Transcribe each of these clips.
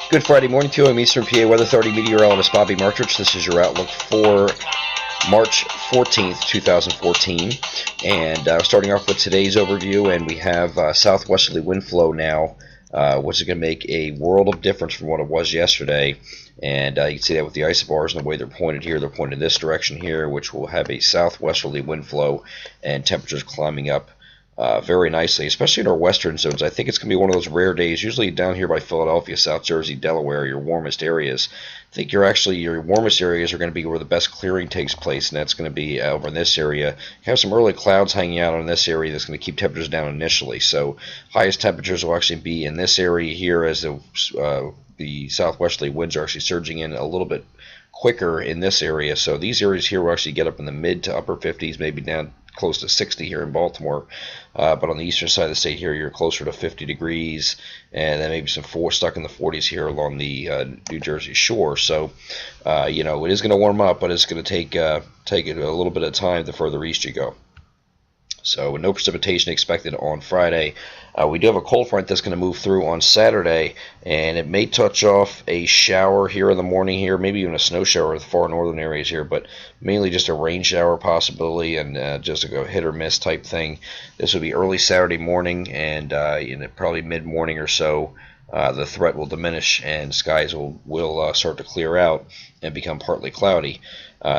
Good Friday morning to you. I'm Eastern PA Weather Authority meteorologist Bobby Martrich. This is your outlook for March 14th, 2014. And starting off with today's overview, and we have southwesterly wind flow now, which is going to make a world of difference from what it was yesterday. And you can see that with the isobars and the way they're pointed here. They're pointed this direction here, which will have a southwesterly wind flow and temperatures climbing up very nicely, especially in our western zones. I think it's going to be one of those rare days, usually down here by Philadelphia, South Jersey, Delaware, your warmest areas. I think your warmest areas are going to be where the best clearing takes place, and that's going to be over in this area. You have some early clouds hanging out in this area that's going to keep temperatures down initially. So highest temperatures will actually be in this area here as the southwesterly winds are actually surging in a little bit quicker in this area. So these areas here will actually get up in the mid to upper 50s, maybe down close to 60 here in Baltimore, but on the eastern side of the state here, you're closer to 50 degrees, and then maybe some stuck in the 40s here along the New Jersey shore. So, it is going to warm up, but it's going to take it a little bit of time the further east you go. So no precipitation expected on Friday. We do have a cold front that's going to move through on Saturday, and it may touch off a shower here in the morning here, maybe even a snow shower in the far northern areas here, but mainly just a rain shower possibility and just a hit or miss type thing. This will be early Saturday morning, and probably mid-morning or so. The threat will diminish and skies will start to clear out and become partly cloudy.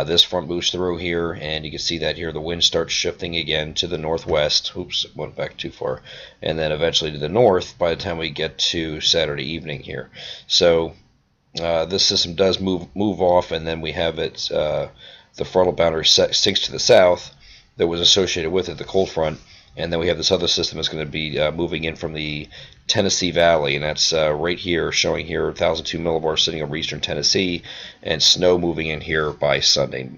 This front moves through here, and you can see that here the wind starts shifting again to the northwest. Oops, went back too far. And then eventually to the north by the time we get to Saturday evening here. So this system does move off, and then we have it, the frontal boundary sinks to the south that was associated with it, the cold front. And then we have this other system that's going to be moving in from the Tennessee Valley, and that's right here, showing here 1,002 millibars sitting over eastern Tennessee, and snow moving in here by Sunday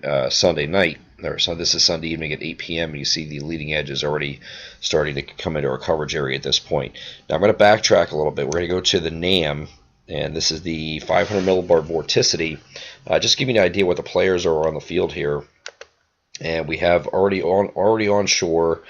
night. So this is Sunday evening at 8 p.m., and you see the leading edge is already starting to come into our coverage area at this point. Now I'm going to backtrack a little bit. We're going to go to the NAM, and this is the 500 millibar vorticity. Just to give you an idea what the players are on the field here. And we have already onshore.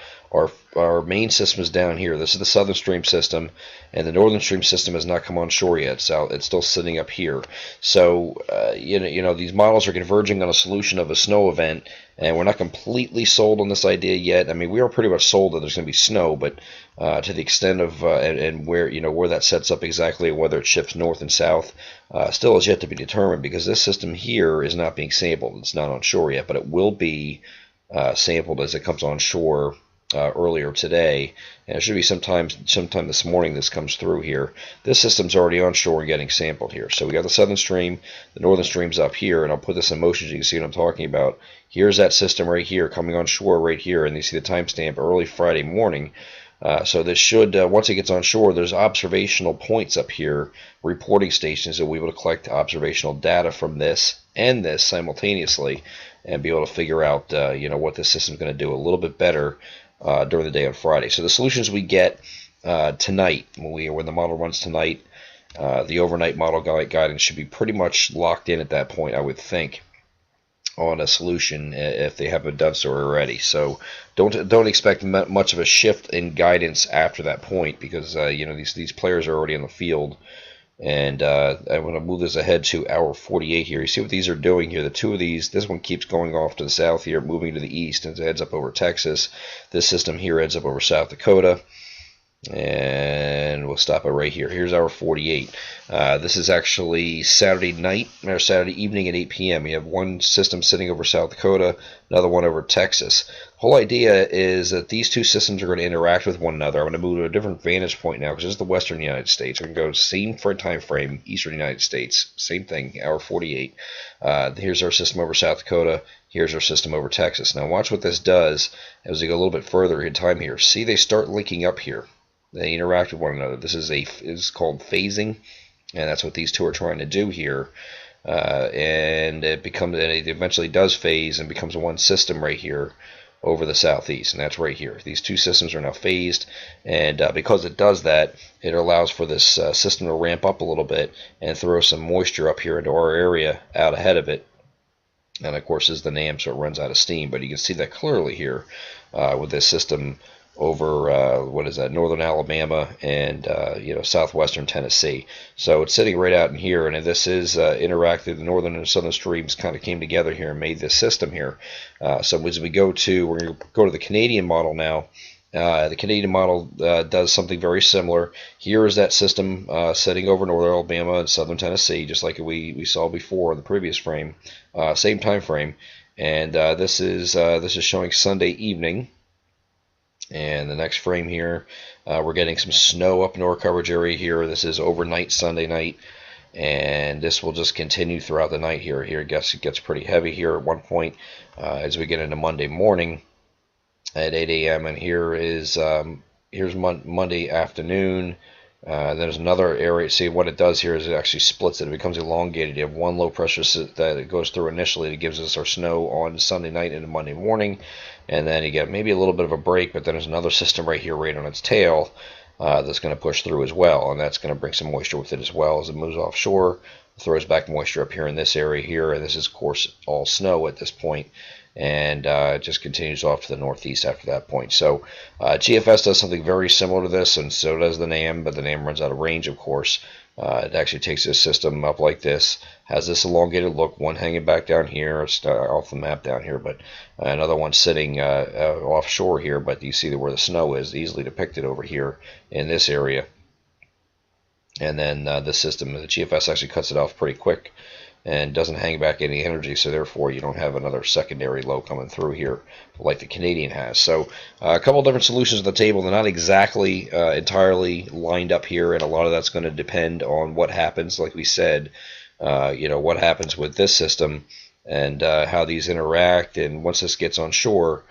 Our main system is down here. This is the southern stream system, and the northern stream system has not come on shore yet, so it's still sitting up here. So these models are converging on a solution of a snow event, and we're not completely sold on this idea yet. I mean, we are pretty much sold that there's going to be snow, but to the extent of and where that sets up exactly, whether it shifts north and south, still is yet to be determined, because this system here is not being sampled. It's not on shore yet, but it will be sampled as it comes on shore earlier today, and it should be sometime this morning this comes through here. This system's already on shore and getting sampled here. So we got the southern stream, the northern stream's up here, and I'll put this in motion so you can see what I'm talking about. Here's that system right here coming on shore right here, and you see the timestamp early Friday morning. So this should, once it gets on shore, there's observational points up here, reporting stations that we'll be able to collect observational data from this and this simultaneously, and be able to figure out what this system's going to do a little bit better during the day on Friday. So the solutions we get tonight, when the model runs tonight, the overnight model guidance should be pretty much locked in at that point, I would think, on a solution if they haven't done so already. So don't expect much of a shift in guidance after that point, because these players are already in the field. And I'm going to move this ahead to hour 48 here. You see what these are doing here. The two of these, this one keeps going off to the south here, moving to the east, and it heads up over Texas. This system here heads up over South Dakota. And we'll stop it right here. Here's hour 48. This is actually Saturday night, or Saturday evening at 8 p.m. We have one system sitting over South Dakota, another one over Texas. The whole idea is that these two systems are going to interact with one another. I'm going to move to a different vantage point now, because this is the western United States. We're going to go same for a time frame, eastern United States, same thing, hour 48. Here's our system over South Dakota. Here's our system over Texas. Now watch what this does as we go a little bit further in time here. See, they start linking up here. They interact with one another. This is called phasing, and that's what these two are trying to do here. And it eventually does phase and becomes one system right here over the southeast, and that's right here. These two systems are now phased, and because it does that, it allows for this system to ramp up a little bit and throw some moisture up here into our area out ahead of it. And of course, this is the NAM, so it runs out of steam, but you can see that clearly here with this system over what is that, northern Alabama and southwestern Tennessee. So it's sitting right out in here, and this is interactive. The northern and southern streams kind of came together here and made this system here. So as we we're going to go to the Canadian model now. The Canadian model does something very similar. Here is that system sitting over northern Alabama and southern Tennessee, just like we saw before in the previous frame, same time frame. And this is showing Sunday evening. And the next frame here, we're getting some snow up in our coverage area here. This is overnight Sunday night, and this will just continue throughout the night here. Here it gets pretty heavy here at one point as we get into Monday morning at 8 a.m. And here is here's Monday afternoon. There's another area. See, what it does here is it actually splits it. It becomes elongated. You have one low pressure that it goes through initially that gives us our snow on Sunday night into Monday morning, and then you get maybe a little bit of a break, but then there's another system right here, right on its tail, that's going to push through as well, and that's going to bring some moisture with it as well as it moves offshore. Throws back moisture up here in this area here, and this is, of course, all snow at this point. And it just continues off to the northeast after that point. So GFS does something very similar to this, and so does the NAM, but the NAM runs out of range, of course. It actually takes this system up like this, has this elongated look, one hanging back down here, off the map down here, but another one sitting offshore here, but you see where the snow is, easily depicted over here in this area. And then the system, the GFS actually cuts it off pretty quick and doesn't hang back any energy, so therefore you don't have another secondary low coming through here like the Canadian has. So a couple different solutions on the table. They're not exactly entirely lined up here, and a lot of that's going to depend on what happens, like we said, what happens with this system and how these interact. And once this gets on shore,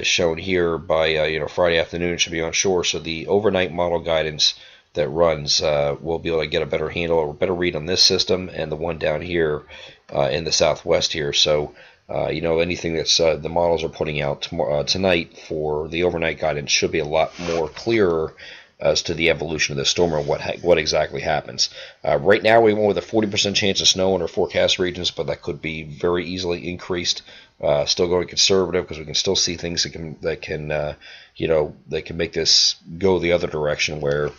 shown here by Friday afternoon, it should be on shore. So the overnight model guidance that runs, we'll be able to get a better handle or a better read on this system and the one down here in the southwest here. So anything that's the models are putting out tonight for the overnight guidance should be a lot more clearer as to the evolution of the storm and what exactly happens. Right now we went with a 40% chance of snow in our forecast regions, but that could be very easily increased. Still going conservative because we can still see things that can make this go the other direction, where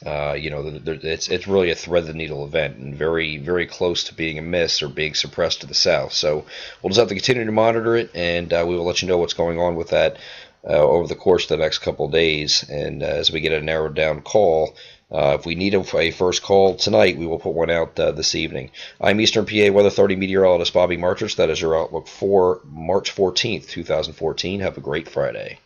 it's really a thread the needle event and very, very close to being a miss or being suppressed to the south. So we'll just have to continue to monitor it, and we will let you know what's going on with that over the course of the next couple of days. And as we get a narrowed down call, if we need a first call tonight, we will put one out this evening. I'm Eastern PA Weather Authority meteorologist Bobby Martrich. That is your outlook for March 14th, 2014. Have a great Friday.